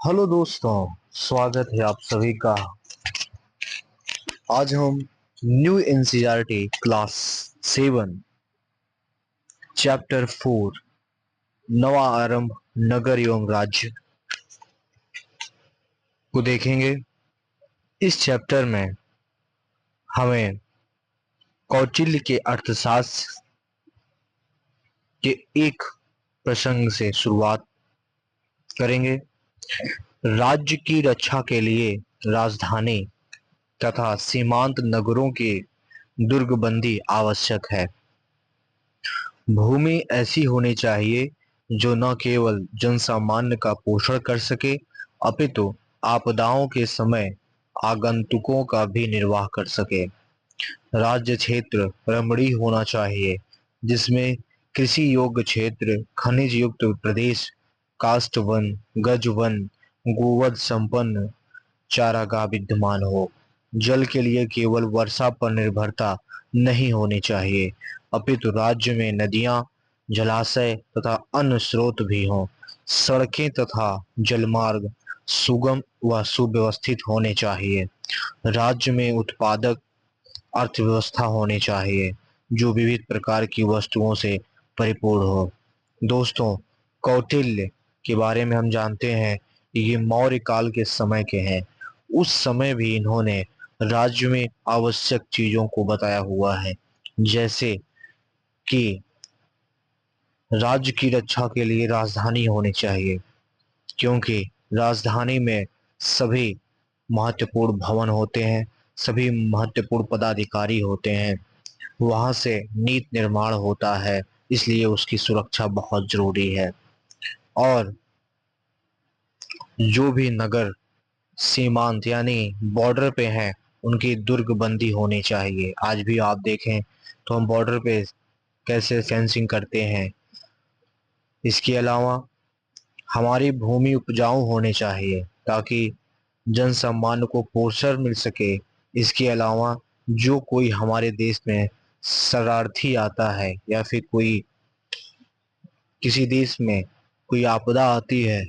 Hello दोस्तों, स्वागत है आप सभी का। आज हम न्यू एनसीईआरटी क्लास 7 चैप्टर 4 नवा आरंभ नगर एवं राज्य को देखेंगे। इस चैप्टर में हमें कौटिल्य के अर्थशास्त्र के एक प्रसंग से शुरुआत करेंगे। राज्य की रक्षा के लिए राजधानी तथा सीमांत नगरों की दुर्गबंदी आवश्यक है। भूमि ऐसी होनी चाहिए जो न केवल जनसामान्य का पोषण कर सके अपितु आपदाओं के समय आगंतुकों का भी निर्वाह कर सके। राज्य क्षेत्र रमणीय होना चाहिए जिसमें कृषि योग्य क्षेत्र, खनिज युक्त प्रदेश, काष्ठ वन, गज वन, गोवध संपन्न चारागाह विद्यमान हो। जल के लिए केवल वर्षा पर निर्भरता नहीं होनी चाहिए अपितु राज्य में नदियां, जलाशय तथा अन्य स्रोत भी हों। सड़कें तथा जलमार्ग सुगम व सुव्यवस्थित होने चाहिए। राज्य में उत्पादक अर्थव्यवस्था होनी चाहिए जो विविध प्रकार की वस्तुओं से परिपूर्ण हो। दोस्तों, कौटिल्य के बारे में हम जानते हैं कि ये मौर्य काल के समय के हैं। उस समय भी इन्होंने राज्य में आवश्यक चीजों को बताया हुआ है, जैसे कि राज्य की रक्षा के लिए राजधानी होनी चाहिए क्योंकि राजधानी में सभी महत्वपूर्ण भवन होते हैं, सभी महत्वपूर्ण पदाधिकारी होते हैं, वहां से नीति निर्माण होता है, इसलिए उसकी सुरक्षा बहुत जरूरी है। और जो भी नगर सीमांत यानी बॉर्डर पे हैं उनकी दुर्गबंदी होनी चाहिए। आज भी आप देखें तो हम बॉर्डर पे कैसे फेंसिंग करते हैं। इसके अलावा हमारी भूमि उपजाऊ होनी चाहिए ताकि जन सामान्य को पोषण मिल सके। इसके अलावा जो कोई हमारे देश में शरणार्थी आता है या फिर कोई किसी देश में कोई आपदा आती है,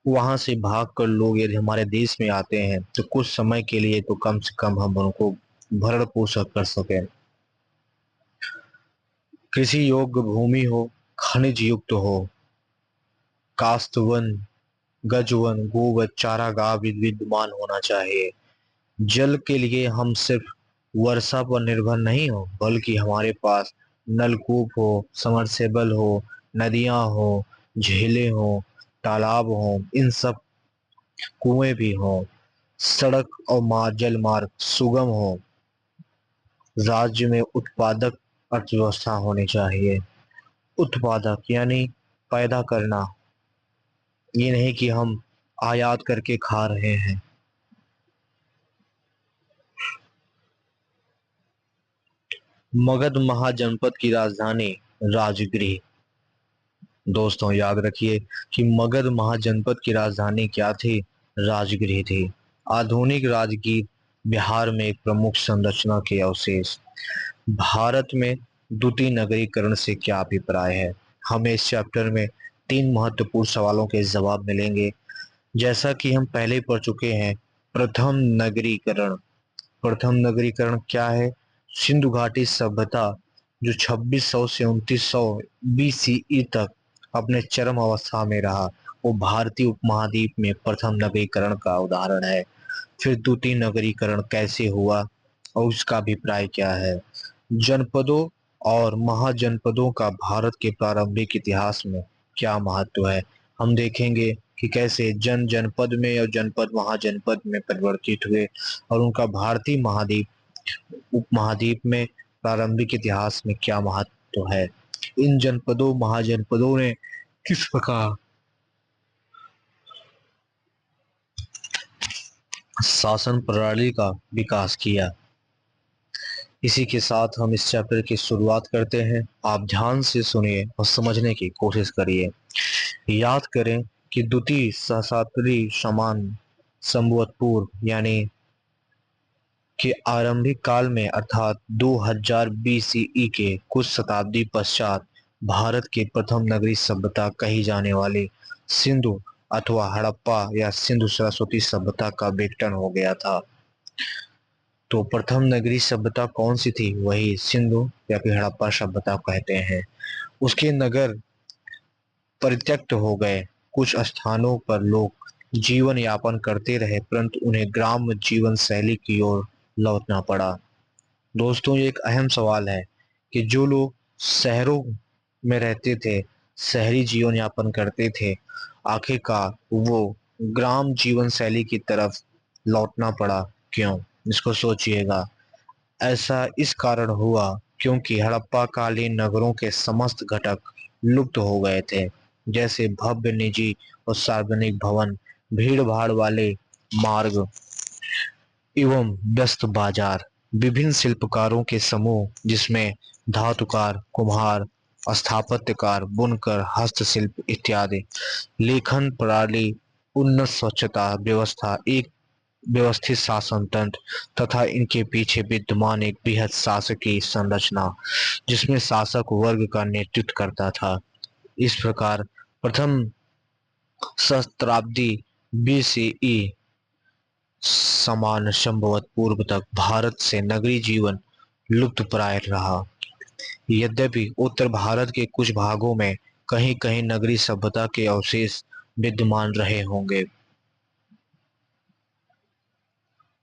वहां से भागकर लोग यदि हमारे देश में आते हैं तो कुछ समय के लिए तो कम से कम हम उनको भरण पोषण कर सकें। कृषि योग्य भूमि हो, खनिज युक्त हो, काष्ठ वन, गजवन, गोवध चारागाह विद्यमान होना चाहिए। जल के लिए हम सिर्फ वर्षा पर निर्भर नहीं हो बल्कि हमारे पास नलकूप हो, समरसेबल हो, नदियां हो, झीलें हो, तालाब हो, इन सब कुएं भी हो, सड़क और जल मार्ग सुगम हो। राज्य में उत्पादक अर्थव्यवस्था होनी चाहिए। उत्पादक यानी पैदा करना, ये नहीं कि हम आयात करके खा रहे हैं। मगध महाजनपद की राजधानी राजगृह। दोस्तों याद रखिए कि मगध महाजनपद की राजधानी क्या थी? राजगृह थी। आधुनिक राजगीर बिहार में एक प्रमुख संरचना के अवशेष। भारत में द्वितीय नगरीकरण से क्या अभिप्राय है? हमें इस चैप्टर में 3 महत्वपूर्ण सवालों के जवाब मिलेंगे। जैसा कि हम पहले ही पढ़ चुके हैं, प्रथम नगरीकरण। प्रथम नगरीकरण क्या है? सिंधु घाटी सभ्यता जो 2600 से 2900 बीसीई तक अपने चरम अवस्था में रहा, वो भारतीय उपमहाद्वीप में प्रथम नगरीकरण का उदाहरण है। फिर द्वितीय नगरीकरण कैसे हुआ और उसका अभिप्राय क्या है? जनपदों और महाजनपदों का भारत के प्रारंभिक इतिहास में क्या महत्व है? हम देखेंगे कि कैसे जनपद में और जनपद महाजनपद में परिवर्तित हुए और उनका भारतीय महाद्वीप उपमहाद्वीप में प्रारंभिक इतिहास में क्या महत्व है। इन जनपदों महाजनपदों ने किस प्रकार शासन प्रणाली का विकास किया। इसी के साथ हम इस चैप्टर की शुरुआत करते हैं। आप ध्यान से सुनिए और समझने की कोशिश करिए। याद करें कि द्वितीय सहस्त्राब्दी समान संवतपूर्व यानी के आरंभिक काल में अर्थात 2000 बीसीई के कुछ शताब्दी पश्चात भारत के प्रथम नगरीय सभ्यता कही जाने वाली सिंधु अथवा हड़प्पा या सिंधु सरस्वती सभ्यता का विघटन हो गया था। तो प्रथम नगरीय सभ्यता कौन सी थी? वही सिंधु या फिर हड़प्पा सभ्यता कहते हैं। उसके नगर परित्यक्त हो गए। कुछ स्थानों पर लोग जीवन यापन करते रहे, परंतु उन्हें ग्राम जीवन शैली की ओर लौटना पड़ा। दोस्तों, ये एक अहम सवाल है कि जो लोग शहरों में रहते थे, शहरी जीवन यापन करते थे, आखिरकार वो ग्राम जीवन शैली की तरफ लौटना पड़ा। क्यों? इसको सोचिएगा। ऐसा इस कारण हुआ क्योंकि हड़प्पा कालीन नगरों के समस्त घटक लुप्त हो गए थे, जैसे भव्य निजी और सार्वजनिक भवन, भीड़ भाड़ वाले मार्ग एवं व्यस्त बाजार, विभिन्न शिल्पकारों के समूह जिसमें धातुकार, कुम्हार, स्थापत्यकार, बुनकर, हस्तशिल्प इत्यादि, लेखन प्रणाली, उन्नत स्वच्छता व्यवस्था, एक व्यवस्थित शासन तंत्र तथा इनके पीछे विद्यमान एक बृहद शासकीय संरचना जिसमें शासक वर्ग का नेतृत्व करता था। इस प्रकार प्रथम सहस्त्राब्दी BCE समान संभवत पूर्व तक भारत से नगरीय जीवन लुप्तप्राय रहा। यद्यपि उत्तर भारत के कुछ भागों में कहीं कहीं नगरीय सभ्यता के अवशेष विद्यमान रहे होंगे।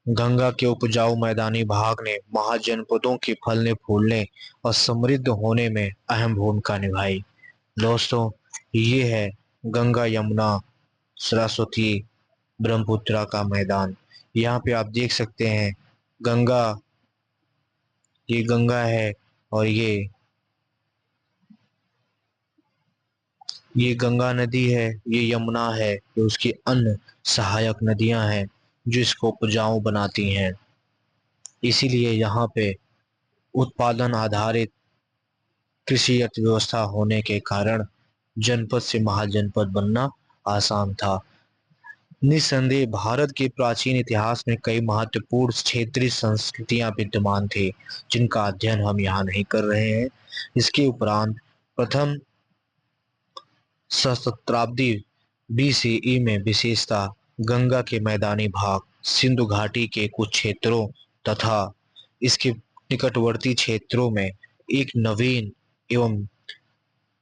गंगा के उपजाऊ मैदानी भाग ने महाजनपदों के फलने फूलने और समृद्ध होने में अहम भूमिका निभाई। दोस्तों, ये है गंगा यमुना सरस्वती ब्रह्मपुत्रा का मैदान। यहाँ पे आप देख सकते हैं गंगा, ये गंगा है और ये गंगा नदी है, ये यमुना है, ये उसकी अन्य सहायक नदियां हैं जो इसको उपजाऊ बनाती हैं। इसीलिए यहाँ पे उत्पादन आधारित कृषि अर्थव्यवस्था होने के कारण जनपद से महाजनपद बनना आसान था। निस्संदेह भारत के प्राचीन इतिहास में कई महत्वपूर्ण क्षेत्रीय संस्कृतियां विद्यमान थी, जिनका अध्ययन हम यहाँ नहीं कर रहे हैं। इसके उपरांत प्रथम सहस्त्राब्दी BCE में विशेषता गंगा के मैदानी भाग, सिंधु घाटी के कुछ क्षेत्रों तथा इसके निकटवर्ती क्षेत्रों में एक नवीन एवं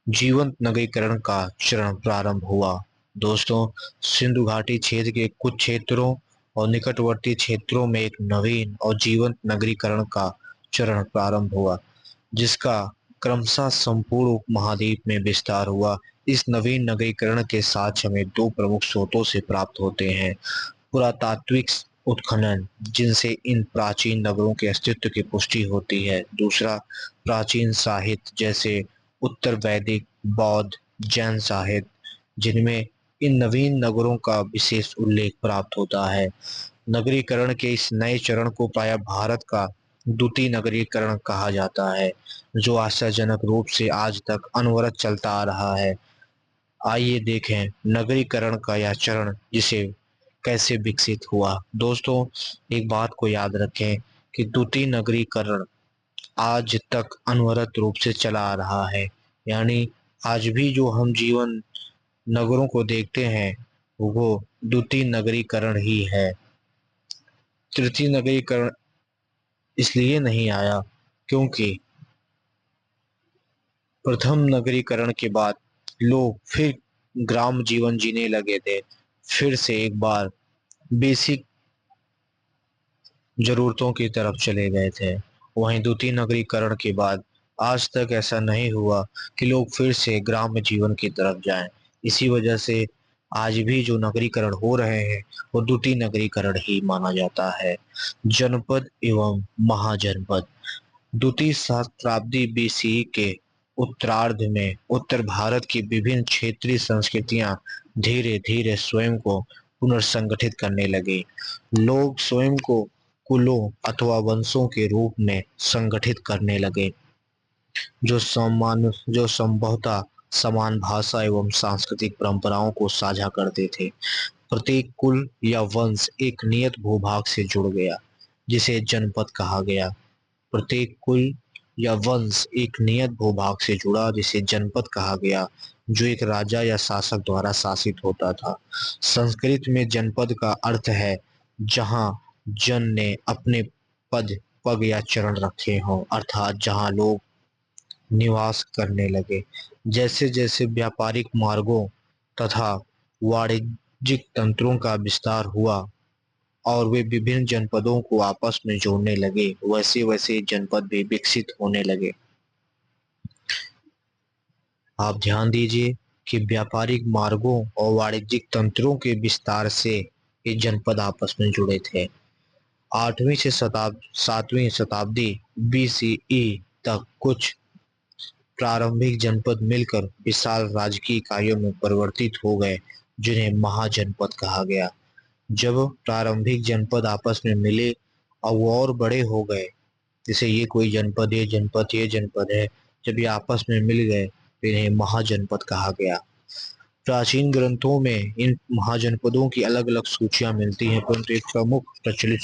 जीवंत नगरीकरण का चरण प्रारंभ हुआ। दोस्तों, सिंधु घाटी क्षेत्र के कुछ क्षेत्रों और निकटवर्ती क्षेत्रों में एक नवीन और जीवंत नगरीकरण का चरण प्रारंभ हुआ, जिसका क्रमशः संपूर्ण उपमहाद्वीप में विस्तार हुआ। इस नवीन नगरीकरण के साक्ष्य हमें दो प्रमुख स्रोतों से प्राप्त होते हैं। पुरातात्विक उत्खनन, जिनसे इन प्राचीन नगरों के अस्तित्व की पुष्टि होती है। दूसरा, प्राचीन साहित्य जैसे उत्तर वैदिक, बौद्ध, जैन साहित्य, जिनमें इन नवीन नगरों का विशेष उल्लेख प्राप्त होता है। नगरीकरण के इस नए चरण को प्रायः भारत का द्वितीय नगरीकरण कहा जाता है, जो आश्चर्यजनक रूप से आज तक अनवरत चलता आ रहा है। आइए देखें नगरीकरण का यह चरण जिसे कैसे विकसित हुआ। दोस्तों, एक बात को याद रखें कि द्वितीय नगरीकरण आज तक अनवरत रूप से चला आ रहा है। यानी आज भी जो हम जीवन नगरों को देखते हैं वो द्वितीय नगरीकरण ही है। तृतीय नगरीकरण इसलिए नहीं आया क्योंकि प्रथम नगरीकरण के बाद लोग फिर ग्राम जीवन जीने लगे थे, फिर से एक बार बेसिक जरूरतों की तरफ चले गए थे। वहीं द्वितीय नगरीकरण के बाद आज तक ऐसा नहीं हुआ कि लोग फिर से ग्राम्य जीवन की तरफ जाएं। इसी वजह से आज भी जो नगरीकरण हो रहे हैं वो द्वितीय नगरीकरण ही माना जाता है। जनपद एवं महाजनपद। द्वितीय सहस्त्राब्दी BCE के उत्तरार्ध में उत्तर भारत की विभिन्न क्षेत्रीय संस्कृतियां धीरे धीरे स्वयं को पुनर्संगठित करने लगी। लोग स्वयं को कुलों अथवा वंशों के रूप में संगठित करने लगे, जो संभवतः समान भाषा एवं सांस्कृतिक परंपराओं को साझा करते थे। प्रत्येक कुल या वंश एक नियत भूभाग से जुड़ गया, जिसे जनपद कहा गया। प्रत्येक कुल या वंश एक नियत भूभाग से जुड़ा जिसे जनपद कहा गया, जो एक राजा या शासक द्वारा शासित होता था। संस्कृत में जनपद का अर्थ है जहां जन ने अपने पद पग या चरण रखे हों, अर्थात जहां लोग निवास करने लगे। जैसे जैसे व्यापारिक मार्गों तथा वाणिज्यिक तंत्रों का विस्तार हुआ और वे विभिन्न जनपदों को आपस में जोड़ने लगे, वैसे वैसे जनपद भी विकसित होने लगे। आप ध्यान दीजिए कि व्यापारिक मार्गों और वाणिज्यिक तंत्रों के विस्तार से ये जनपद आपस में जुड़े थे। 7वीं शताब्दी BCE तक कुछ प्रारंभिक जनपद मिलकर विशाल राजकीय इकाइयों में परिवर्तित हो गए, जिन्हें महाजनपद कहा गया। जब प्रारंभिक जनपद आपस में मिले और वो और बड़े हो गए, जैसे ये कोई जनपद, ये जनपद है, जब ये आपस में मिल गए तो इन्हें महाजनपद कहा गया। प्राचीन ग्रंथों में इन महाजनपदों की अलग अलग सूचियां मिलती हैं, परंतु एक प्रमुख प्रचलित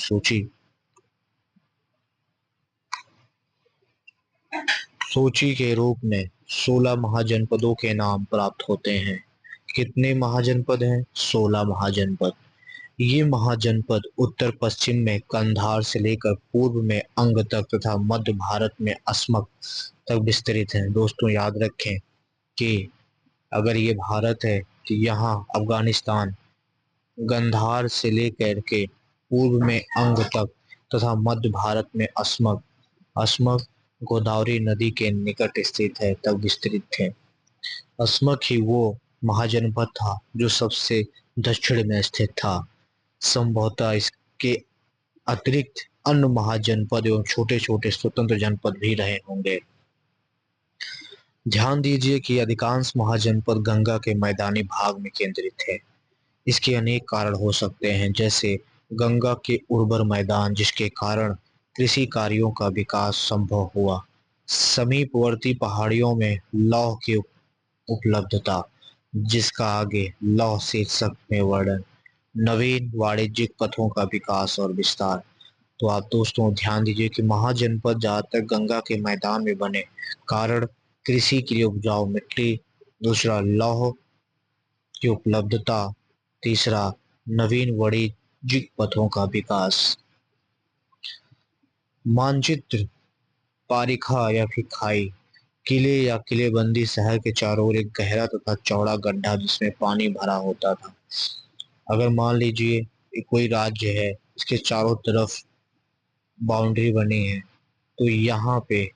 सूची के रूप में 16 महाजनपदों के नाम प्राप्त होते हैं। कितने महाजनपद हैं? 16 महाजनपद। ये महाजनपद उत्तर पश्चिम में कंधार से लेकर पूर्व में अंग तक तथा मध्य भारत में असमक तक विस्तृत हैं। दोस्तों याद रखें कि अगर ये भारत है तो यहाँ अफगानिस्तान गंधार से लेकर के पूर्व में अंग तक तथा मध्य भारत में असमक असमक गोदावरी नदी के निकट स्थित है तब विस्तृत थे। असमक ही वो महाजनपद था जो सबसे दक्षिण में स्थित था। संभवतः इसके अतिरिक्त अन्य महाजनपद एवं छोटे छोटे स्वतंत्र जनपद भी रहे होंगे। ध्यान दीजिए कि अधिकांश महाजनपद गंगा के मैदानी भाग में केंद्रित थे। इसके अनेक कारण हो सकते हैं, जैसे गंगा के उर्वर मैदान जिसके कारण कृषि कार्यों का विकास संभव हुआ, समीपवर्ती पहाड़ियों में लौह की उपलब्धता जिसका आगे लौह शीर्षक में वर्णन, नवीन वाणिज्यिक पथों का विकास और विस्तार। तो आप दोस्तों ध्यान दीजिए कि महाजनपद ज्यादातर गंगा के मैदान में बने, कारण कृषि के लिए उपजाऊ मिट्टी, दूसरा लौह की उपलब्धता, तीसरा नवीन वाणिज्यिक पथों का विकास। मानचित्र पारिखा या फिर खाई, किले या किलेबंदी शहर के चारों ओर एक गहरा तथा चौड़ा गड्ढा जिसमें पानी भरा होता था। अगर मान लीजिए कोई राज्य है, इसके चारों तरफ बाउंड्री बनी है, तो यहाँ पे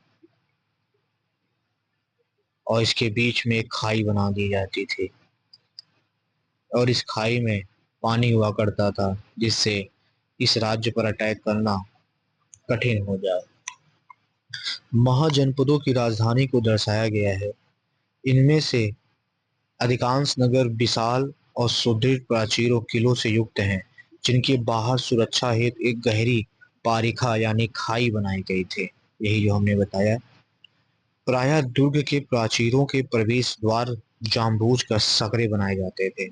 और इसके बीच में एक खाई बना दी जाती थी और इस खाई में पानी हुआ करता था, जिससे इस राज्य पर अटैक करना कठिन हो जाए। महाजनपदों की राजधानी को दर्शाया गया है। इनमें से अधिकांश नगर विशाल और सुदृढ़ प्राचीरों किलों से युक्त हैं, जिनके बाहर सुरक्षा हेतु एक गहरी पारिखा यानी खाई बनाई गई थी। यही जो हमने बताया। प्रायः दुर्ग के प्राचीरों के प्रवेश द्वार जानबूझकर सकरे बनाए जाते थे।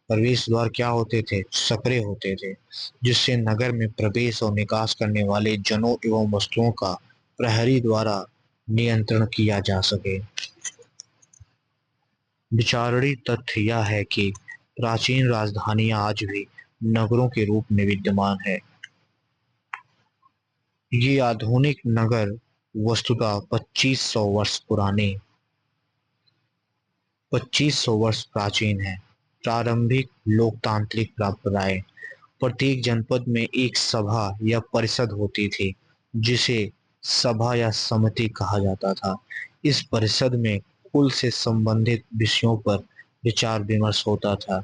प्रवेश द्वार क्या होते थे? सकरे होते थे, जिससे नगर में प्रवेश और निकास करने वाले जनों एवं वस्तुओं का प्रहरी द्वारा नियंत्रण किया जा सके। विचारणीय तथ्य यह है कि प्राचीन राजधानियां आज भी नगरों के रूप में विद्यमान है। ये आधुनिक नगर वस्तुतः 2500 वर्ष प्राचीन है। प्रारंभिक लोकतांत्रिक परंपराएं, प्रत्येक जनपद में एक सभा या परिषद होती थी जिसे सभा या समिति कहा जाता था। इस परिषद में कुल से संबंधित विषयों पर विचार विमर्श होता था।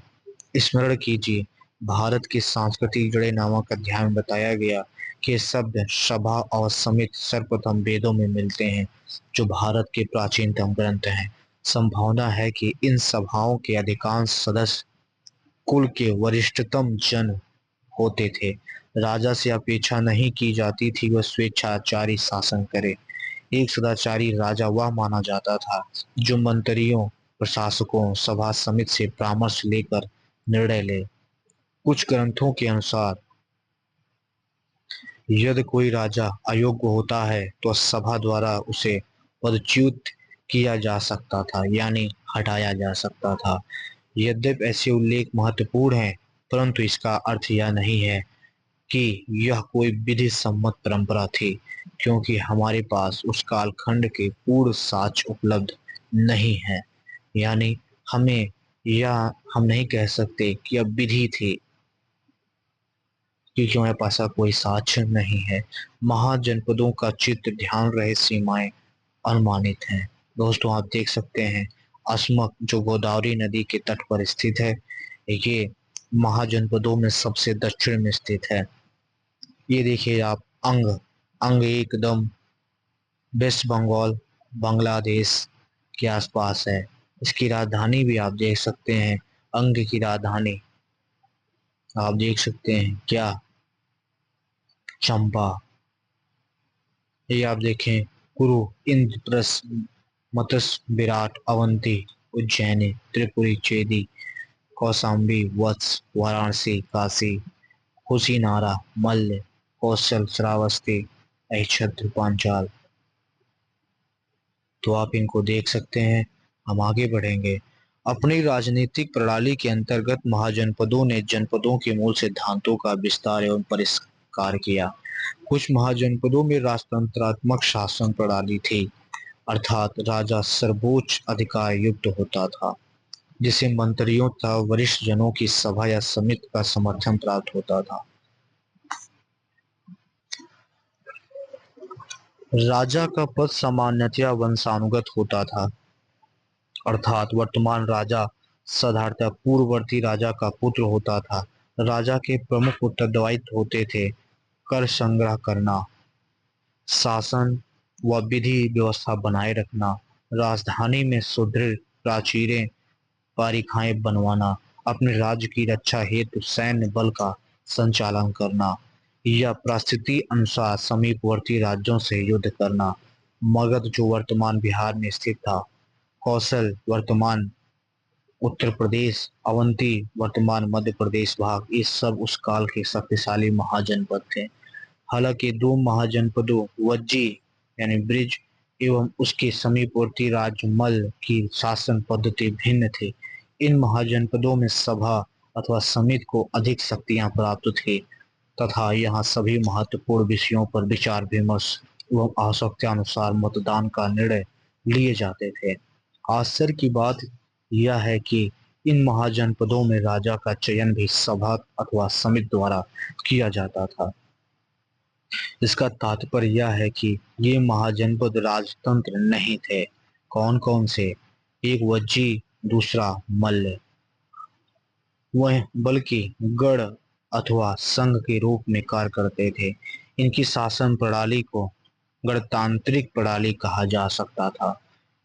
स्मरण कीजिए, भारत की सांस्कृतिक जड़ें नामक अध्याय में बताया गया कि शब्द सभा और समिति सर्वप्रथम वेदों में मिलते हैं, जो भारत के प्राचीनतम ग्रंथ हैं। संभावना है कि इन सभाओं के अधिकांश सदस्य कुल के वरिष्ठतम जन होते थे। राजा से अपेक्षा नहीं की जाती थी वह स्वेच्छाचारी शासन करे। एक सदाचारी राजा वह माना जाता था जो मंत्रियों, प्रशासकों, सभा समिति से परामर्श लेकर निर्णय ले। कुछ ग्रंथों के अनुसार यदि कोई राजा अयोग्य होता है तो सभा द्वारा उसे पदच्युत किया जा सकता था, यानी हटाया जा सकता था। यद्यपि ऐसे उल्लेख महत्वपूर्ण हैं, परंतु इसका अर्थ यह नहीं है कि यह कोई विधि सम्मत परंपरा थी, क्योंकि हमारे पास उस कालखंड के पूर्ण साक्ष्य उपलब्ध नहीं है। यानी हमें यह हम नहीं कह सकते कि यह विधि थी, क्योंकि हमारे पास ऐसा कोई साक्ष्य नहीं है। महाजनपदों का चित्र ध्यान रहे सीमाएं अनुमानित हैं। दोस्तों आप देख सकते हैं अस्मक जो गोदावरी नदी के तट पर स्थित है, ये महाजनपदों में सबसे दक्षिण में स्थित है। ये देखिए आप अंग अंग एकदम वेस्ट बंगाल बांग्लादेश के आसपास है। इसकी राजधानी भी आप देख सकते हैं, अंग की राजधानी आप देख सकते हैं क्या, चंपा। ये आप देखें कुरु, इंद्रप्रस्थ, मत्स्य, विराट, अवंती, उज्जैनी, त्रिपुरी, चेदी, कौशाम्बी, वत्स, वाराणसी, काशी, कुशीनारा, मल्ल, कौशल, श्रावस्ती, अहिच्छत्र, पांचाल। तो आप इनको देख सकते हैं। हम आगे बढ़ेंगे। अपनी राजनीतिक प्रणाली के अंतर्गत महाजनपदों ने जनपदों के मूल सिद्धांतों का विस्तार एवं परिष्कार किया। कुछ महाजनपदों में राजतंत्रात्मक शासन प्रणाली थी, अर्थात राजा सर्वोच्च अधिकार युक्त होता था, जिसे मंत्रियों तथा वरिष्ठ जनों की सभा या समिति का समर्थन प्राप्त होता था। राजा का पद सामान्यतया वंशानुगत होता था, अर्थात वर्तमान राजा साधारणतः पूर्ववर्ती राजा का पुत्र होता था। राजा के प्रमुख उत्तरदायित्व होते थे कर संग्रह करना, शासन व विधि व्यवस्था बनाए रखना, राजधानी में सुदृढ़ प्राचीरें पारिखाएं बनवाना, अपने राज्य की रक्षा हेतु सैन्य बल का संचालन करना या परिस्थिति अनुसार समीपवर्ती राज्यों से युद्ध करना। मगध जो वर्तमान बिहार में स्थित था, कौशल वर्तमान उत्तर प्रदेश, अवंती वर्तमान मध्य प्रदेश भाग, ये सब उस काल के शक्तिशाली महाजनपद थे। हालांकि दो महाजनपदों वज्जी यानी ब्रिज एवं उसके समीपवर्ती राज्य मल्ल की शासन पद्धति भिन्न थी। इन महाजनपदों में सभा अथवा समिति को अधिक शक्तियां प्राप्त थी तथा यहाँ सभी महत्वपूर्ण विषयों पर विचार विमर्श एवं आवश्यकतानुसार मतदान का निर्णय लिए जाते थे। आश्चर्य की बात यह है कि इन महाजनपदों में राजा का चयन भी सभा अथवा समिति द्वारा किया जाता था। इसका तात्पर्य यह है कि ये महाजनपद राजतंत्र नहीं थे। कौन कौन से? एक वज्जी, दूसरा मल्ल, वह बल्कि गढ़ अथवा संघ के रूप में कार्य करते थे। इनकी शासन प्रणाली को गणतांत्रिक प्रणाली कहा जा सकता था,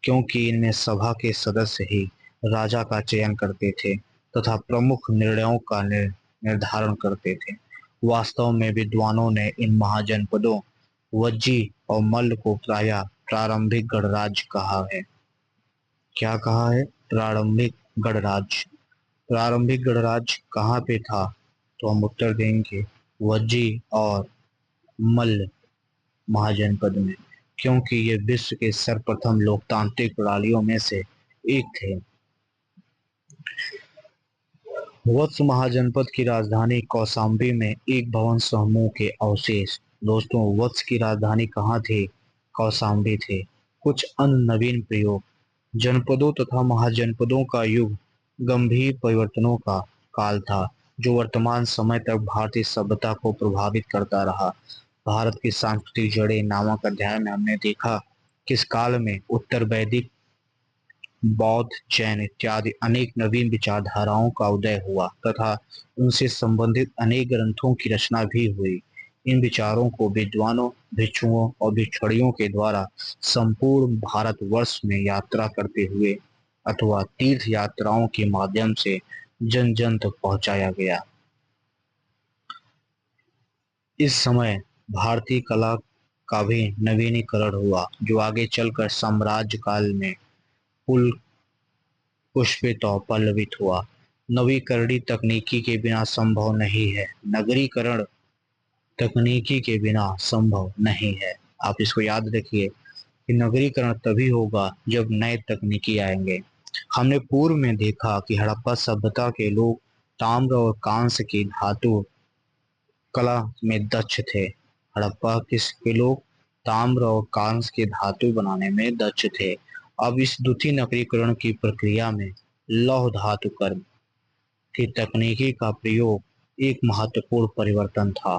क्योंकि इनमें सभा के सदस्य ही राजा का चयन करते थे तथा प्रमुख निर्णयों का निर्धारण करते थे। वास्तव में विद्वानों ने इन महाजनपदों वज्जी और मल्ल को प्रायः प्रारंभिक गणराज्य कहा है। क्या कहा है? प्रारंभिक गणराज्य। प्रारंभिक गणराज्य कहाँ पे था? तो हम उत्तर देंगे वज्जी और मल्ल महाजनपद में, क्योंकि ये विश्व के सर्वप्रथम लोकतांत्रिक प्रणालियों में से एक थे। वत्स महाजनपद की राजधानी कौशाम्बी में एक भवन समूह के अवशेष। दोस्तों वत्स की राजधानी कहाँ थी? कौशाम्बी थी। कुछ अन्य नवीन प्रयोग। जनपदों तथा महाजनपदों का युग गंभीर परिवर्तनों का काल था, जो वर्तमान समय तक भारतीय सभ्यता को प्रभावित करता रहा। भारत की सांस्कृतिक जड़ें नामक अध्याय में हमने देखा कि इस काल में उत्तर वैदिक, बौद्ध, जैन इत्यादि अनेक नवीन विचारधाराओं का उदय हुआ तथा उनसे संबंधित अनेक ग्रंथों की रचना भी हुई। इन विचारों को विद्वानों, भिक्षुओं और भिक्षुणियों के द्वारा संपूर्ण भारतवर्ष में यात्रा करते हुए अथवा तीर्थ यात्राओं के माध्यम से जन जन तक पहुंचाया गया। इस समय भारतीय कला का भी नवीनीकरण हुआ, जो आगे चलकर साम्राज्य काल में पुल पुष्पित और पल्लवित हुआ। नवीकरणीय तकनीकी के बिना संभव नहीं है। नगरीकरण तकनीकी के बिना संभव नहीं है। आप इसको याद रखिए कि नगरीकरण तभी होगा जब नए तकनीकी आएंगे। हमने पूर्व में देखा कि हड़प्पा सभ्यता के लोग ताम्र और कांस्य की धातु कला में दक्ष थे। हड़प्पा के लोग ताम्र और कांस्य की धातु बनाने में दक्ष थे। अब इस द्वितीय नगरीकरण की प्रक्रिया में लौह धातु कर्म की तकनीकी का प्रयोग एक महत्वपूर्ण परिवर्तन था।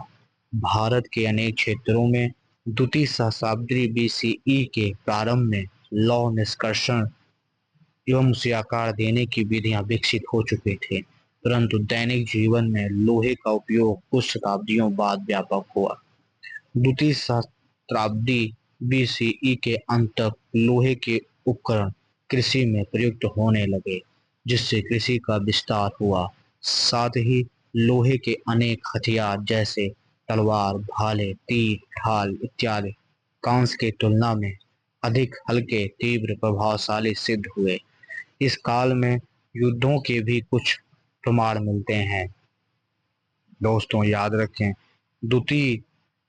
भारत के अनेक क्षेत्रों में द्वितीय सहस्राब्दी बीसीई के प्रारंभ में लौह निष्कर्षण एवं उसे आकार देने की विधियां विकसित हो चुके थे, परंतु दैनिक जीवन में लोहे का उपयोग कुछ शताब्दियों बाद व्यापक हुआ। द्वितीय सहस्त्राब्दी बीसीई के अंत तक लोहे के उपकरण कृषि में प्रयुक्त होने लगे, जिससे कृषि का विस्तार हुआ। साथ ही लोहे के अनेक हथियार जैसे तलवार, भाले, तीर, ढाल इत्यादि कांस्य की तुलना में अधिक हल्के, तीव्र, प्रभावशाली सिद्ध हुए। इस काल में युद्धों के भी कुछ प्रमाण मिलते हैं। दोस्तों याद रखें, द्वितीय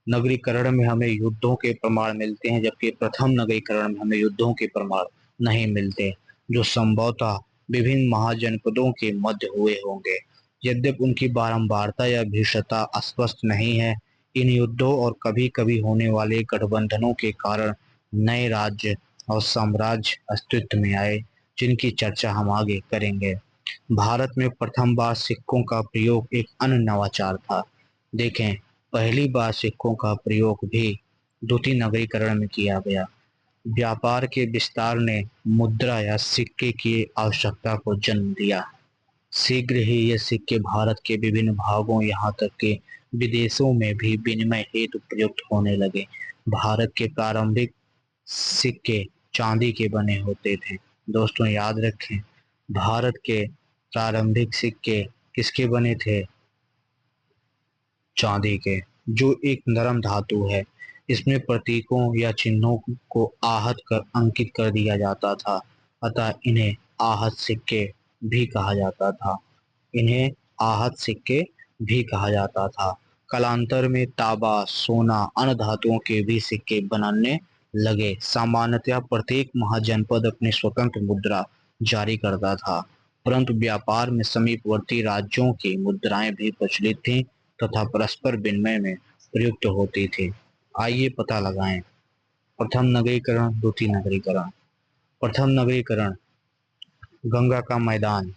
नगरीकरण में हमें युद्धों के प्रमाण मिलते हैं, जबकि प्रथम नगरीकरण में हमें युद्धों के प्रमाण नहीं मिलते, जो संभवतः विभिन्न महाजनपदों के मध्य हुए होंगे। यद्यपि उनकी बारंबारता या भीषणता स्पष्ट नहीं है, इन युद्धों और कभी कभी होने वाले गठबंधनों के कारण नए राज्य और साम्राज्य अस्तित्व में आए, जिनकी चर्चा हम आगे करेंगे। भारत में प्रथम बार सिक्कों का प्रयोग एक अन्य नवाचार था। देखें, पहली बार सिक्कों का प्रयोग भी द्वितीय नगरीकरण में किया गया। व्यापार के विस्तार ने मुद्रा या सिक्के की आवश्यकता को जन्म दिया। शीघ्र ही ये सिक्के भारत के विभिन्न भागों यहाँ तक कि विदेशों में भी विनिमय हेतु प्रयुक्त होने लगे। भारत के प्रारंभिक सिक्के चांदी के बने होते थे। दोस्तों याद रखें, भारत के प्रारंभिक सिक्के किसके बने थे? चांदी के, जो एक नरम धातु है। इसमें प्रतीकों या चिन्हों को आहत कर अंकित कर दिया जाता था, अतः इन्हें आहत सिक्के भी कहा जाता था। इन्हें आहत सिक्के भी कहा जाता था। कालांतर में तांबा, सोना, अन्य धातुओं के भी सिक्के बनने लगे। सामान्यतः प्रत्येक महाजनपद अपनी स्वतंत्र मुद्रा जारी करता था, परंतु व्यापार में समीपवर्ती राज्यों की मुद्राएं भी प्रचलित थीं तथा परस्पर विनिमय में प्रयुक्त होती थी। आइए पता लगाएं। प्रथम नगरीकरण, द्वितीय नगरीकरण। प्रथम नगरीकरण, गंगा का मैदान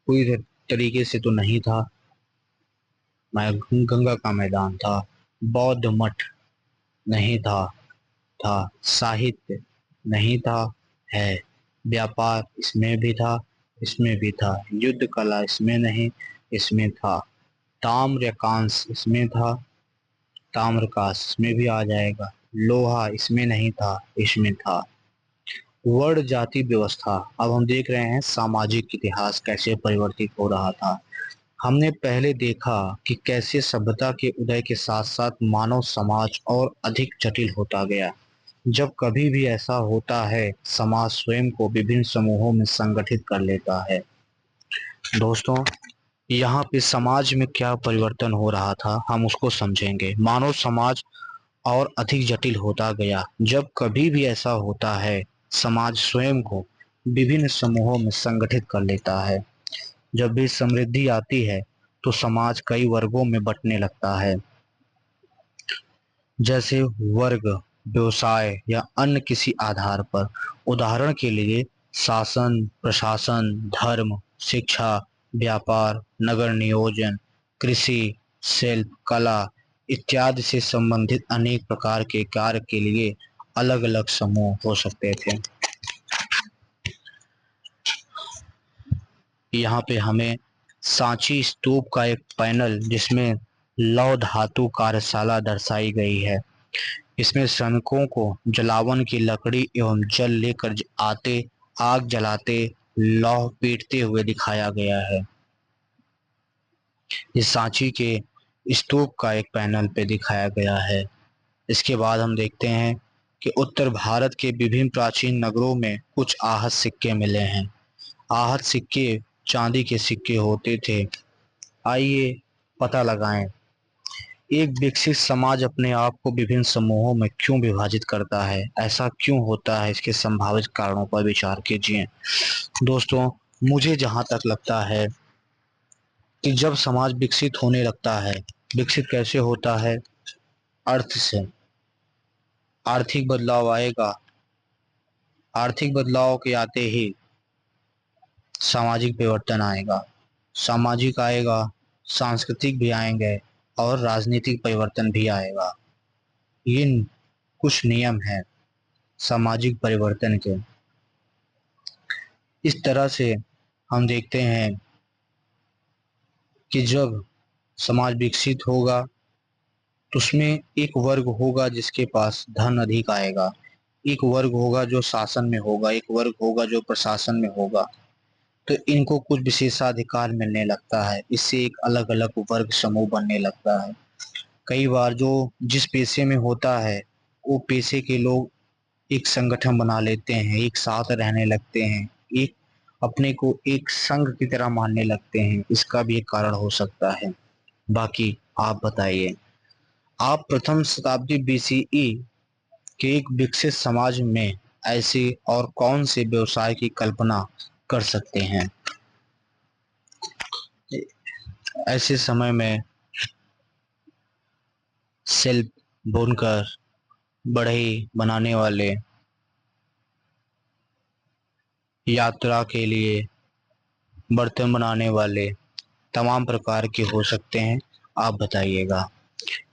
पूरी तरीके से तो नहीं था, गंगा का मैदान था। बौद्ध मठ नहीं था साहित्य नहीं था, है। व्यापार इसमें भी था, इसमें भी था। युद्ध कला इसमें नहीं, इसमें था। ताम्र या कांस्य इसमें था, ताम्र कांस्य इसमें भी आ जाएगा। लोहा इसमें नहीं था, इसमें था। वर्ण जाति व्यवस्था, अब हम देख रहे हैं सामाजिक इतिहास कैसे परिवर्तित हो रहा था। हमने पहले देखा कि कैसे सभ्यता के उदय के साथ साथ मानव समाज और अधिक जटिल होता गया। जब कभी भी ऐसा होता है, समाज स्वयं को विभिन्न समूहों में संगठित कर लेता है। दोस्तों, यहाँ पे समाज में क्या परिवर्तन हो रहा था, हम उसको समझेंगे। मानव समाज और अधिक जटिल होता गया। जब कभी भी ऐसा होता है, समाज स्वयं को विभिन्न समूहों में संगठित कर लेता है। जब भी समृद्धि आती है, तो समाज कई वर्गों में बंटने लगता है, जैसे वर्ग, व्यवसाय या अन्य किसी आधार पर। उदाहरण के लिए शासन, प्रशासन, धर्म, शिक्षा, व्यापार, नगर नियोजन, कृषि, शिल्प, कला इत्यादि से संबंधित अनेक प्रकार के कार्य के लिए अलग अलग समूह हो सकते थे। यहाँ पे हमें सांची स्तूप का एक पैनल जिसमें लौह धातु कार्यशाला दर्शाई गई है। इसमें श्रमिकों को जलावन की लकड़ी एवं जल लेकर आते आग जलाते लौह पीटते हुए दिखाया गया है। इस सांची के स्तूप का एक पैनल पे दिखाया गया है। इसके बाद हम देखते हैं कि उत्तर भारत के विभिन्न प्राचीन नगरों में कुछ आहत सिक्के मिले हैं। आहत सिक्के चांदी के सिक्के होते थे। आइए पता लगाएं। एक विकसित समाज अपने आप को विभिन्न समूहों में क्यों विभाजित करता है, ऐसा क्यों होता है, इसके संभावित कारणों पर विचार कीजिए। दोस्तों, मुझे जहां तक लगता है कि जब समाज विकसित होने लगता है, विकसित कैसे होता है? अर्थ से। आर्थिक बदलाव आएगा, आर्थिक बदलाव के आते ही सामाजिक परिवर्तन आएगा, सामाजिक आएगा, सांस्कृतिक भी आएंगे और राजनीतिक परिवर्तन भी आएगा। ये कुछ नियम हैं सामाजिक परिवर्तन के। इस तरह से हम देखते हैं कि जब समाज विकसित होगा तो उसमें एक वर्ग होगा जिसके पास धन अधिक आएगा, एक वर्ग होगा जो शासन में होगा, एक वर्ग होगा जो प्रशासन में होगा। तो इनको कुछ विशेषाधिकार मिलने लगता है, इससे एक अलग अलग वर्ग समूह बनने लगता है। कई बार जो जिस पेशे में होता है वो पेशे के लोग एक संगठन बना लेते हैं, एक साथ रहने लगते हैं, एक अपने को एक संघ की तरह मानने लगते हैं। इसका भी एक कारण हो सकता है। बाकी आप बताइए, आप प्रथम शताब्दी बीसीई के एक विकसित समाज में ऐसे और कौन से व्यवसाय की कल्पना कर सकते हैं? ऐसे समय में शिल्प, बुनकर, बढ़ई बनाने वाले, यात्रा के लिए बर्तन बनाने वाले, तमाम प्रकार के हो सकते हैं। आप बताइएगा।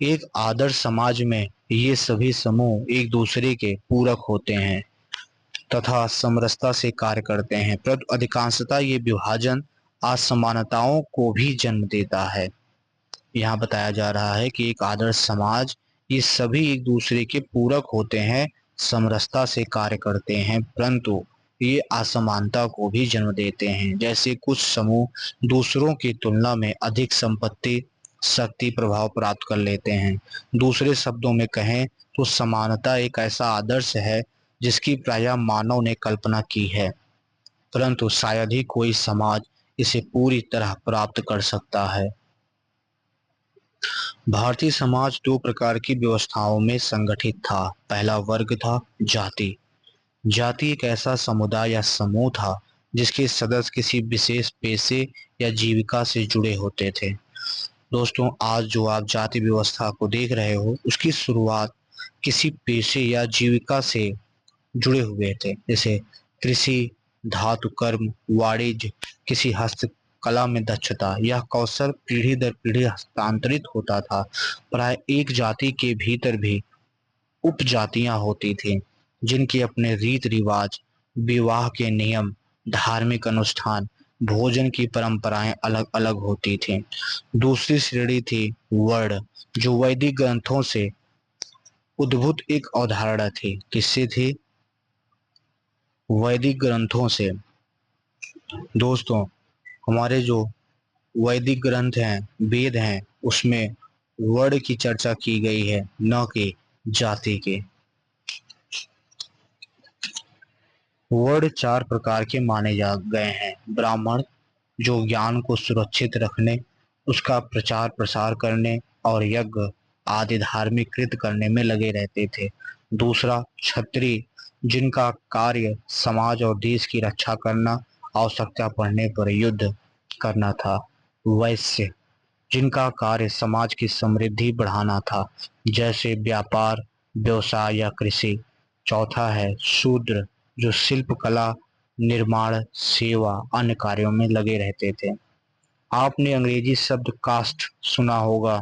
एक आदर्श समाज में ये सभी समूह एक दूसरे के पूरक होते हैं तथा समरसता से कार्य करते हैं, परंतु अधिकांशतः ये विभाजन असमानताओं को भी जन्म देता है। यहाँ बताया जा रहा है कि एक आदर्श समाज, ये सभी एक दूसरे के पूरक होते हैं, समरसता से कार्य करते हैं, परंतु ये असमानता को भी जन्म देते हैं। जैसे कुछ समूह दूसरों की तुलना में अधिक संपत्ति, शक्ति, प्रभाव प्राप्त कर लेते हैं। दूसरे शब्दों में कहें तो समानता एक ऐसा आदर्श है जिसकी प्रायः मानव ने कल्पना की है, परंतु शायद ही कोई समाज इसे पूरी तरह प्राप्त कर सकता है। भारतीय समाज दो प्रकार की व्यवस्थाओं में संगठित था। पहला वर्ग था जाति। जाति एक ऐसा समुदाय या समूह था जिसके सदस्य किसी विशेष पेशे या जीविका से जुड़े होते थे। दोस्तों, आज जो आप जाति व्यवस्था को देख रहे हो, उसकी शुरुआत किसी पेशे या जीविका से जुड़े हुए थे, जैसे कृषि, धातु कर्म, वाणिज्य, किसी हस्तकला में दक्षता। यह कौशल पीढ़ी दर पीढ़ी हस्तांतरित होता था। प्राय एक जाति के भीतर भी उपजातियां होती थीं, जिनके अपने रीत रिवाज, विवाह के नियम, धार्मिक अनुष्ठान, भोजन की परंपराएं अलग अलग होती थीं। दूसरी श्रेणी थी वर्ण, जो वैदिक ग्रंथों से उद्भूत एक अवधारणा थी। किससे थी? वैदिक ग्रंथों से। दोस्तों, हमारे जो वैदिक ग्रंथ हैं, वेद हैं, उसमें वर्ण की चर्चा की गई है, न कि जाति के। वर्ण चार प्रकार के माने जा गए हैं। ब्राह्मण, जो ज्ञान को सुरक्षित रखने, उसका प्रचार प्रसार करने और यज्ञ आदि धार्मिक कृत्य करने में लगे रहते थे। दूसरा क्षत्रिय, जिनका कार्य समाज और देश की रक्षा करना, आवश्यकता पड़ने पर युद्ध करना था। वैश्य, जिनका कार्य समाज की समृद्धि बढ़ाना था, जैसे व्यापार, व्यवसाय या कृषि। चौथा है शूद्र, जो शिल्प कला, निर्माण, सेवा, अन्य कार्यों में लगे रहते थे। आपने अंग्रेजी शब्द कास्ट सुना होगा।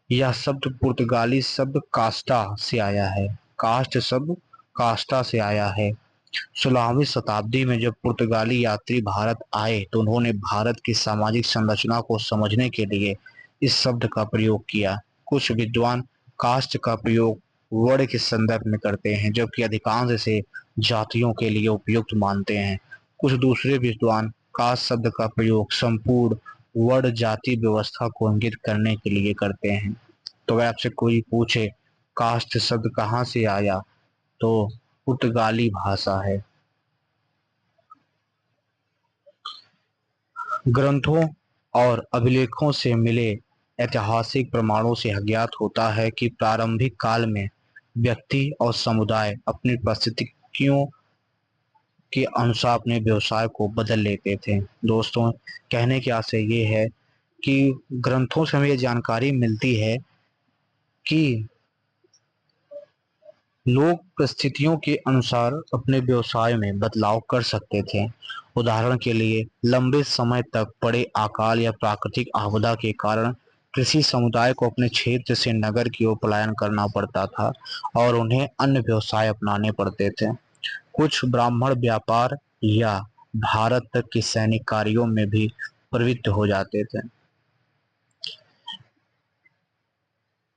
यह शब्द पुर्तगाली शब्द कास्टा से आया है। कास्ट शब्द कास्टा से आया है। 16वीं शताब्दी में जब पुर्तगाली यात्री भारत आए तो उन्होंने भारत की सामाजिक संरचना को समझने के लिए इस शब्द का प्रयोग किया। कुछ विद्वान कास्ट का प्रयोग वर्ण के संदर्भ में करते हैं, जबकि अधिकांश इसे जातियों के लिए उपयुक्त मानते हैं। कुछ दूसरे विद्वान कास्ट शब्द का प्रयोग संपूर्ण वर्ण जाति व्यवस्था को इंगित करने के लिए करते हैं। तो अगर आपसे कोई पूछे कास्ट शब्द कहाँ से आया, तो पुर्तगाली भाषा है। ग्रंथों और अभिलेखों से मिले ऐतिहासिक प्रमाणों से ज्ञात होता है कि प्रारंभिक काल में व्यक्ति और समुदाय अपनी परिस्थितियों के अनुसार अपने व्यवसाय को बदल लेते थे। दोस्तों, कहने की आशय ये है कि ग्रंथों से हमें ये जानकारी मिलती है कि लोग परिस्थितियों के अनुसार अपने व्यवसाय में बदलाव कर सकते थे। उदाहरण के लिए, लंबे समय तक बड़े अकाल या प्राकृतिक आपदा के कारण कृषि समुदाय को अपने क्षेत्र से नगर की ओर पलायन करना पड़ता था और उन्हें अन्य व्यवसाय अपनाने पड़ते थे। कुछ ब्राह्मण व्यापार या भारत तक के सैनिक कार्यों में भी प्रवृत्त हो जाते थे।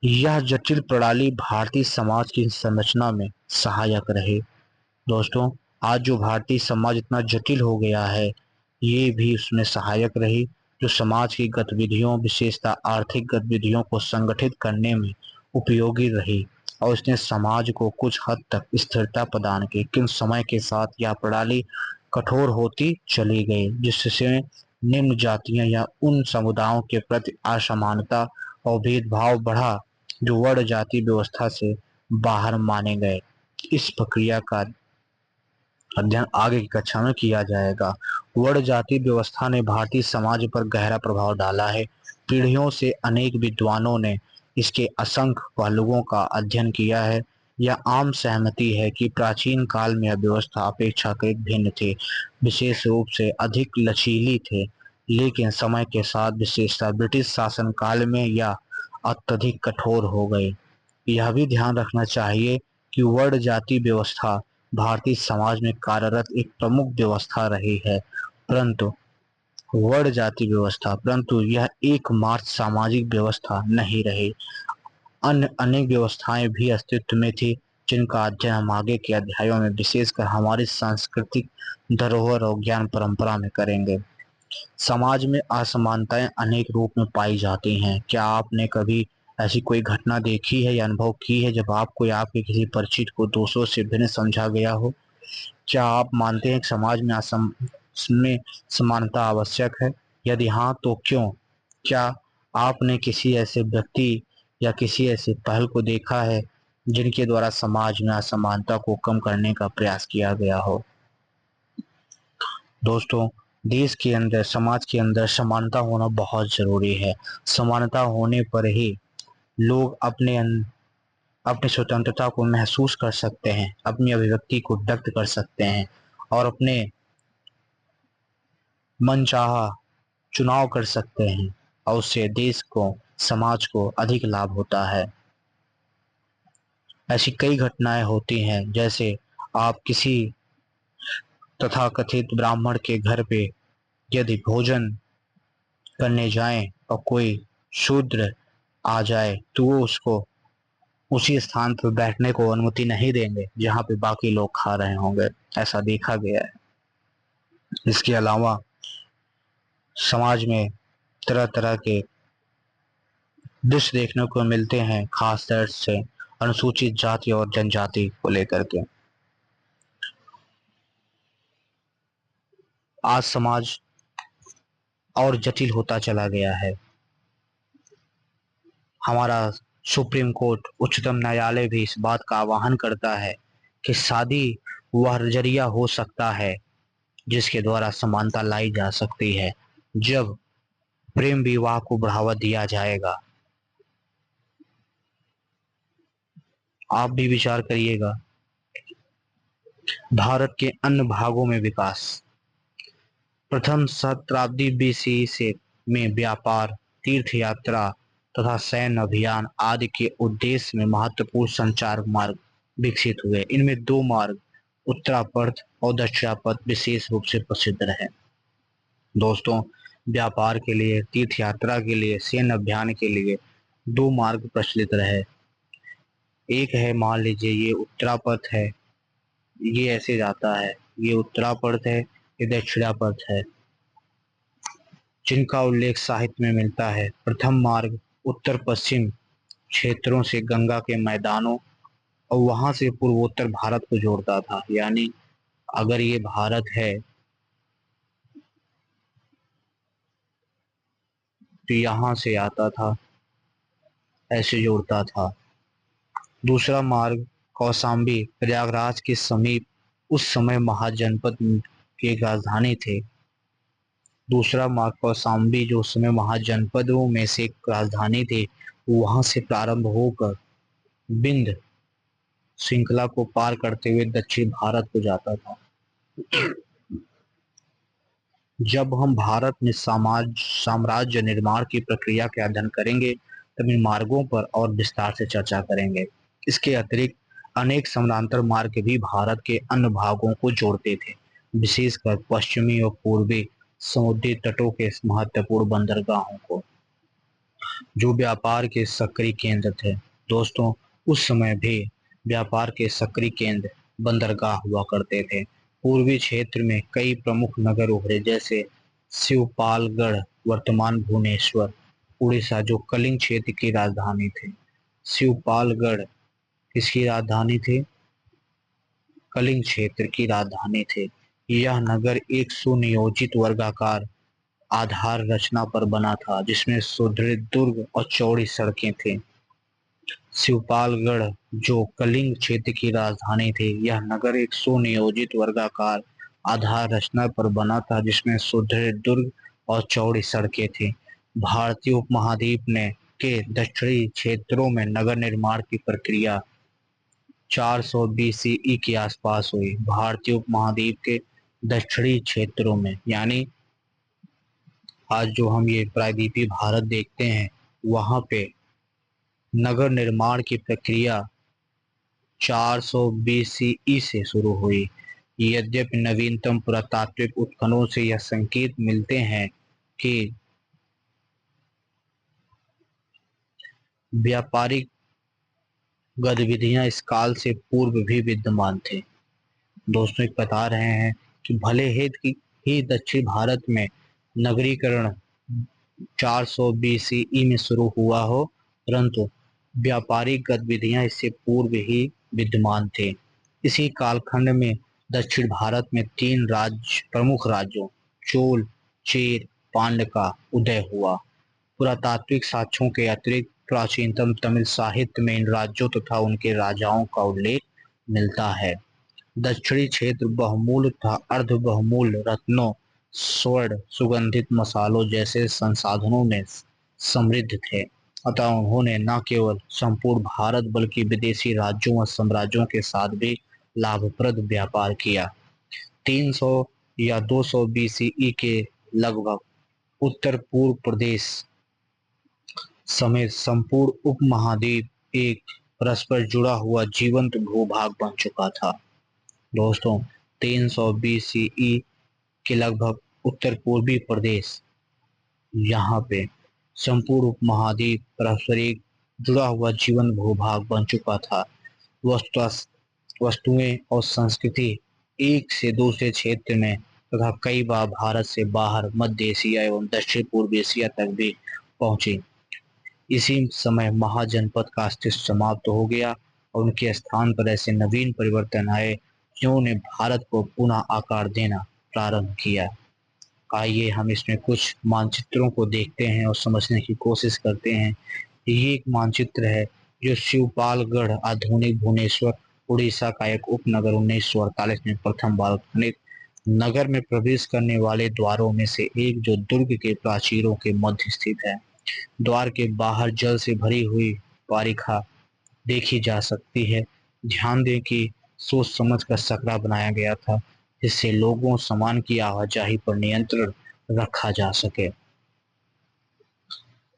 यह जटिल प्रणाली भारतीय समाज की संरचना में सहायक रही। दोस्तों, आज जो भारतीय समाज इतना जटिल हो गया है, ये भी उसमें सहायक रही, जो समाज की गतिविधियों, विशेषतः आर्थिक गतिविधियों को संगठित करने में उपयोगी रही और इसने समाज को कुछ हद तक स्थिरता प्रदान की। किंतु समय के साथ यह प्रणाली कठोर होती चली गई, जिससे निम्न जातियां या उन समुदायों के प्रति असमानता और भेदभाव बढ़ा जो वर्ण जाति व्यवस्था से बाहर माने गए। इस प्रक्रिया का अध्ययन आगे की कक्षा में किया जाएगा। वर्ण जाति व्यवस्था ने भारतीय समाज पर गहरा प्रभाव डाला है। पीढ़ियों से अनेक विद्वानों ने इसके असंख्य पहलुओं का अध्ययन किया है। यह आम सहमति है कि प्राचीन काल में यह व्यवस्था अपेक्षाकृत भिन्न थी, विशेष रूप से अधिक लचीली थे, लेकिन समय के साथ विशेषतः ब्रिटिश शासन काल में यह अत्यधिक कठोर हो गई। यह भी ध्यान रखना चाहिए कि वर्ण जाति व्यवस्था भारतीय समाज में कार्यरत एक प्रमुख व्यवस्था रही है, परंतु वर्ण जाति व्यवस्था परंतु यह एकमात्र सामाजिक व्यवस्था नहीं रही। अन्य अनेक व्यवस्थाएं भी अस्तित्व में थी, जिनका अध्ययन हम आगे के अध्यायों में विशेषकर हमारी सांस्कृतिक धरोहर और ज्ञान परंपरा में करेंगे। समाज में असमानताएं अनेक रूप में पाई जाती हैं। क्या आपने कभी ऐसी कोई घटना देखी है या अनुभव की है जब आपको या आपके किसी परिचित को दूसरों से भिन्न समझा गया हो? क्या आप मानते हैं कि समाज में समानता आवश्यक है? यदि हाँ, तो क्यों? क्या आपने किसी ऐसे व्यक्ति या किसी ऐसे पहल को देखा है जिनके द्वारा समाज में असमानता को कम करने का प्रयास किया गया हो? दोस्तों, देश के अंदर, समाज के अंदर समानता होना बहुत जरूरी है। समानता होने पर ही लोग अपनी स्वतंत्रता को महसूस कर सकते हैं, अपनी अभिव्यक्ति को व्यक्त कर सकते हैं और अपने मनचाहा चुनाव कर सकते हैं और उससे देश को, समाज को अधिक लाभ होता है। ऐसी कई घटनाएं होती हैं, जैसे आप किसी तथाकथित ब्राह्मण के घर पे यदि भोजन करने जाएं और कोई शूद्र आ जाए तो वो उसको उसी स्थान पर बैठने को अनुमति नहीं देंगे जहां पे बाकी लोग खा रहे होंगे। ऐसा देखा गया है। इसके अलावा समाज में तरह तरह के दृश्य देखने को मिलते हैं, खास तौर से अनुसूचित जाति और जनजाति को लेकर के। आज समाज और जटिल होता चला गया है। हमारा सुप्रीम कोर्ट, उच्चतम न्यायालय भी इस बात का आह्वान करता है कि शादी वह जरिया हो सकता है जिसके द्वारा समानता लाई जा सकती है। जब प्रेम विवाह को बढ़ावा दिया जाएगा, आप भी विचार करिएगा। भारत के अन्य भागों में विकास। प्रथम शताब्दी बीसी से में व्यापार, तीर्थ यात्रा तथा सैन्य अभियान आदि के उद्देश्य में महत्वपूर्ण संचार मार्ग विकसित हुए। इनमें दो मार्ग, उत्तरापथ और दक्षिणापथ, विशेष रूप से प्रसिद्ध रहे। दोस्तों, व्यापार के लिए, तीर्थ यात्रा के लिए, सैन्य अभियान के लिए दो मार्ग प्रचलित रहे। एक है, मान लीजिए ये उत्तरापथ है, ये ऐसे जाता है, ये उत्तरापथ है, ये दक्षिणापथ है, जिनका उल्लेख साहित्य में मिलता है। प्रथम मार्ग उत्तर पश्चिम क्षेत्रों से गंगा के मैदानों और वहां से पूर्वोत्तर भारत को जोड़ता था। यानी अगर ये भारत है तो यहाँ से आता था ऐसे जोड़ता था। दूसरा मार्ग कौशाम्बी प्रयागराज के समीप उस समय महाजनपद की राजधानी थे। दूसरा मार्ग कौशाम्बी जो उस समय महाजनपदों में से एक राजधानी थी, वहां से प्रारंभ होकर विंध्य श्रृंखला को पार करते हुए दक्षिण भारत को जाता था। जब हम भारत में साम्राज्य निर्माण की प्रक्रिया के अध्ययन करेंगे तब इन मार्गों पर और विस्तार से चर्चा करेंगे। इसके अतिरिक्त अनेक समानांतर मार्ग भी भारत के अन्य भागों को जोड़ते थे, विशेषकर पश्चिमी और पूर्वी समुद्री तटों के महत्वपूर्ण बंदरगाहों को, जो व्यापार के सक्रिय केंद्र थे। दोस्तों, उस समय भी व्यापार के सक्रिय केंद्र बंदरगाह हुआ करते थे। पूर्वी क्षेत्र में कई प्रमुख नगर उभरे, जैसे शिवपालगढ़ वर्तमान भुवनेश्वर उड़ीसा, जो कलिंग क्षेत्र की राजधानी थे। शिवपालगढ़ किसकी राजधानी थे? कलिंग क्षेत्र की राजधानी थे। यह नगर एक सुनियोजित वर्गाकार आधार रचना पर बना था, जिसमें सुदृढ़ दुर्ग और चौड़ी सड़कें थीं। शिवपालगढ़ जो कलिंग क्षेत्र की राजधानी थी, यह नगर एक सुनियोजित वर्गाकार आधार रचना पर बना था, जिसमें सुदृढ़ दुर्ग और चौड़ी सड़कें थीं। भारतीय उपमहाद्वीप ने के दक्षिणी क्षेत्रों में नगर निर्माण की प्रक्रिया 400 BCE के आसपास हुई। भारतीय उपमहाद्वीप के दक्षिणी क्षेत्रों में, यानी आज जो हम ये प्रायद्वीपीय भारत देखते हैं, वहां पे नगर निर्माण की प्रक्रिया 400 BCE से शुरू हुई। यद्यपि नवीनतम पुरातात्विक उत्खननों से यह संकेत मिलते हैं कि व्यापारिक गतिविधियां इस काल से पूर्व भी विद्यमान थे। दोस्तों, एक बता रहे हैं कि भले ही दक्षिण भारत में नगरीकरण 400 BCE में शुरू हुआ हो, परंतु व्यापारिक गतिविधियां इससे पूर्व ही विद्यमान थे। इसी कालखंड में दक्षिण भारत में तीन प्रमुख राज्यों चोल, चेर, पांड्य का उदय हुआ। पुरातात्विक साक्ष्यों के अतिरिक्त प्राचीनतम तमिल साहित्य में इन राज्यों तथा उनके राजाओं का उल्लेख मिलता है। दक्षिणी क्षेत्र बहुमूल्य तथा अर्ध बहुमूल्य रत्नों, स्वर्ण, सुगंधित मसालों जैसे संसाधनों में समृद्ध थे। अतः उन्होंने न केवल संपूर्ण भारत बल्कि विदेशी राज्यों और साम्राज्यों के साथ भी लाभप्रद व्यापार किया। 300 या 200 BCE के लगभग उत्तर पूर्व प्रदेश समेत संपूर्ण उपमहाद्वीप एक परस्पर जुड़ा हुआ जीवंत भूभाग बन चुका था। दोस्तों, 300 BCE के लगभग उत्तर पूर्वी प्रदेश, यहाँ पे संपूर्ण उपमहाद्वीप परस्पर एक जुड़ा हुआ जीवन भूभाग बन चुका था। वस्तुएं और संस्कृति एक से दूसरे क्षेत्र में तथा कई बार भारत से बाहर मध्य एशिया एवं दक्षिण पूर्व एशिया तक भी पहुंची। इसी समय महाजनपद का अस्तित्व समाप्त हो गया और उनके स्थान पर ऐसे नवीन परिवर्तन आए जिन्होंने भारत को पुनः आकार देना प्रारंभ किया। आइए हम इसमें कुछ मानचित्रों को देखते हैं और समझने की कोशिश करते हैं। ये एक मानचित्र है जो शिवपालगढ़ आधुनिक भुवनेश्वर उड़ीसा का एक उपनगर 1948 में प्रथम बार उत्खनित नगर में प्रवेश करने वाले द्वारों में से एक, जो दुर्ग के प्राचीरों के मध्य स्थित है। द्वार के बाहर जल से भरी हुई बारिखा देखी जा सकती है। ध्यान दें कि सोच समझ कर सकरा बनाया गया था, जिससे लोगों सामान की आवाजाही पर नियंत्रण रखा जा सके।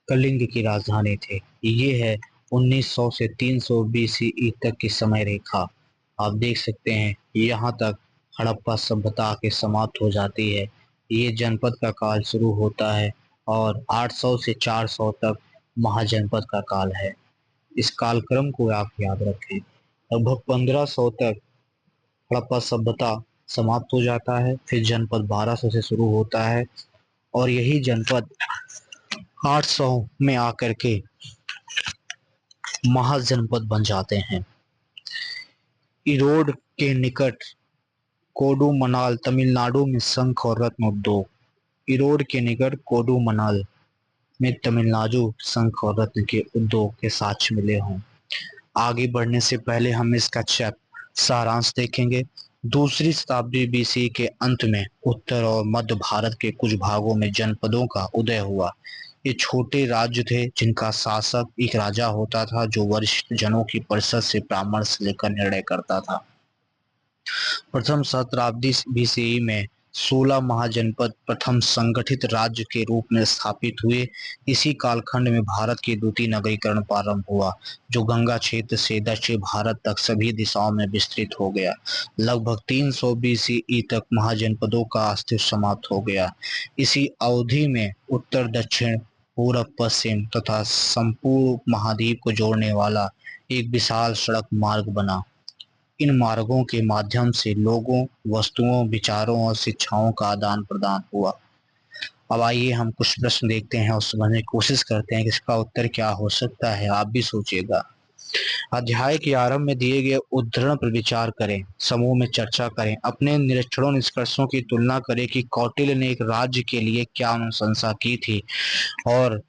कलिंग की राजधानी थी। ये है 1900 से 300 BCE तक की समय रेखा। आप देख सकते हैं यहाँ तक हड़प्पा सभ्यता के समाप्त हो जाती है। ये जनपद का काल शुरू होता है और 800 से 400 तक महाजनपद का काल है। इस कालक्रम को आप याद रखें। लगभग 1500 तक हड़प्पा सभ्यता समाप्त हो जाता है, फिर जनपद 1200 से शुरू होता है और यही जनपद 800 में आकर के महाजनपद बन जाते हैं। इरोड के निकट कोडुमनाल तमिलनाडु में शंख और रत्न उद्योग। इरोड के निकट कोडुमनाल में तमिलनाडु शंख और रत्न के उद्योग के साक्ष्य मिले हों। आगे बढ़ने से पहले हम इसका सारांश देखेंगे। दूसरी शताब्दी बीसी के अंत में उत्तर और मध्य भारत के कुछ भागों में जनपदों का उदय हुआ। ये छोटे राज्य थे जिनका शासक एक राजा होता था जो वरिष्ठ जनों की परिषद से परामर्श लेकर निर्णय करता था। प्रथम शताब्दी बीसीई में 16 महाजनपद प्रथम संगठित राज्य के रूप में स्थापित हुए। इसी कालखंड में भारत की द्वितीय नगरीकरण प्रारंभ हुआ, जो गंगा क्षेत्र से दक्षिण भारत तक सभी दिशाओं में विस्तृत हो गया। लगभग 300 बीसीई तक महाजनपदों का अस्तित्व समाप्त हो गया। इसी अवधि में उत्तर दक्षिण पूर्व पश्चिम तथा संपूर्ण महाद्वीप को जोड़ने वाला एक विशाल सड़क मार्ग बना। इन मार्गों के माध्यम से लोगों, वस्तुओं, विचारों और शिक्षाओं का आदान प्रदान हुआ। अब आइए हम कुछ प्रश्न देखते हैं और समझने की कोशिश करते हैं कि इसका उत्तर क्या हो सकता है। आप भी सोचिएगा। अध्याय के आरंभ में दिए गए उद्धरण पर विचार करें, समूह में चर्चा करें, अपने निरीक्षणों निष्कर्षों की तुलना करें कि कौटिल्य ने एक राज्य के लिए क्या अनुशंसा की थी और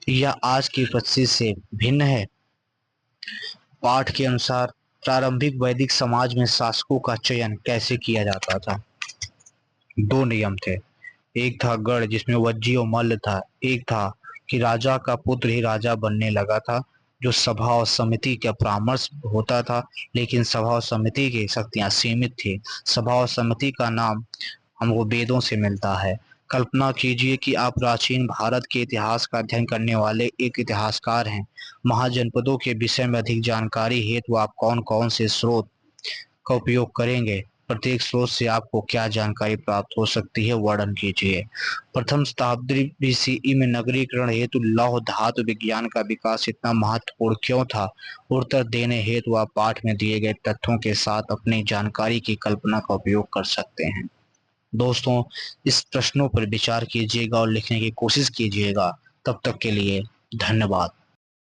यह आज की परिस्थिति से भिन्न है। पाठ के अनुसार प्रारंभिक वैदिक समाज में शासकों का चयन कैसे किया जाता था। दो नियम थे, एक था गढ़ जिसमें वज्जी और मल्ल था, एक था कि राजा का पुत्र ही राजा बनने लगा था, जो सभा और समिति का परामर्श होता था। लेकिन सभा और समिति की शक्तियां सीमित थी। सभा और समिति का नाम हमको वेदों से मिलता है। कल्पना कीजिए कि आप प्राचीन भारत के इतिहास का अध्ययन करने वाले एक इतिहासकार हैं। महाजनपदों के विषय में अधिक जानकारी हेतु आप कौन कौन से स्रोत का उपयोग करेंगे। प्रत्येक स्रोत से आपको क्या जानकारी प्राप्त हो सकती है, वर्णन कीजिए। प्रथम शताब्दी बीसीई में नगरीकरण हेतु लौह धातु विज्ञान का विकास इतना महत्वपूर्ण क्यों था। उत्तर देने हेतु आप पाठ में दिए गए तथ्यों के साथ अपनी जानकारी की कल्पना का उपयोग कर सकते हैं। दोस्तों, इस प्रश्नों पर विचार कीजिएगा और लिखने की कोशिश कीजिएगा। तब तक के लिए धन्यवाद।